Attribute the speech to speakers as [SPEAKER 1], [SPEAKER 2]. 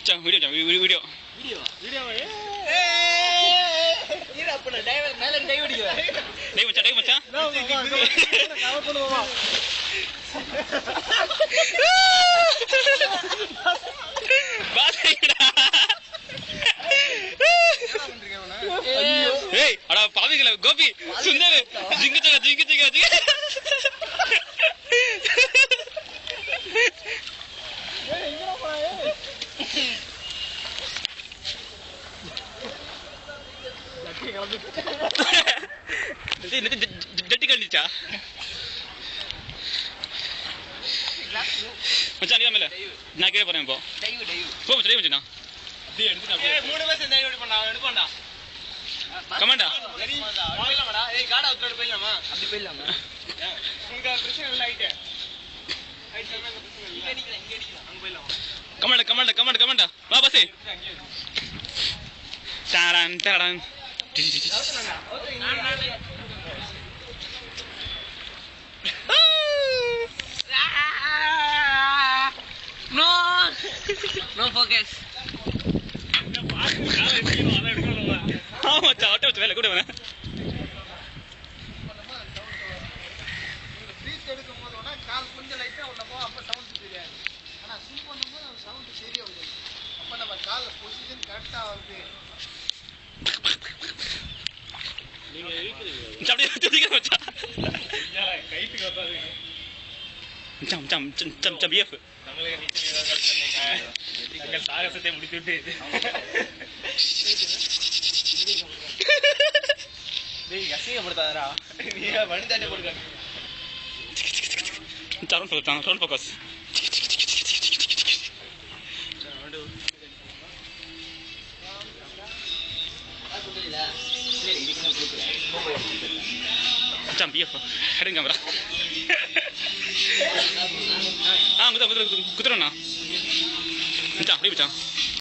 [SPEAKER 1] மச்சான் வீடியோ
[SPEAKER 2] இது அப்ப நான் டைவர் மேல டைவ் அடிக்குவேன்.
[SPEAKER 1] டேய் மச்சான்
[SPEAKER 2] கவர் பண்ணுவோமா?
[SPEAKER 1] பாத்தீங்கடா ஏய் அட பாவிகள கோபி சுந்தர் ஜிங்க ஜட்டி கண்டிச்சா மச்சான் நீ மேல நான் கீழே போறேன் இப்போ போ மச்சான் மச்சான் அப்படியே எடுத்து அப்படியே மூணு பேர் சேர்ந்து டைவ் பண்ணா எடுப்போம்டா கமாண்டா போயிடலாமாடா ஏய் காடா உத்தரடு போயிடலாமா அப்படி போயிடலாமா உங்களுக்கு பிரச்சனை இல்ல ஹைட் சமங்க பிரச்சனை இல்ல இங்க அடிக்கலாம் அங்க போயிடலாம் கமாண்டா வா பஸ் டடன்
[SPEAKER 2] No focus.
[SPEAKER 1] ஆமா சாட்ட வேலை கூட வேணா
[SPEAKER 2] பிரீத் எடுக்கும்போது கால் கொஞ்சம் லைட்டா உள்ள போ அப்ப சவுண்ட் தெரியாது. ஆனா ஸ்விம் பண்ணும்போது சவுண்ட் தெரியாது. அப்ப நம்ம கால் பொசிஷன் கரெக்ட்டா வருது.
[SPEAKER 1] நீங்க இருக்கிறீங்க அப்படியே தூக்கிங்க மச்சான் கைட்டுக்கு வராதீங்க மச்சான் பிஎஃப் தமிழக நீச்சல் வீரர்கள் தங்கள் சாகசத்தை முடித்துவிட்டு டேய் அசிங்கப்படுத்தாதடா நீ வண்டி தாண்டி போடுறாங்க ரவுண்ட் ஃபோக்கஸ் மச்சான் பிஎஃப் ஹெடிங் கேமரா குத்துறண்ணா மச்சான் அப்படியே மச்சான்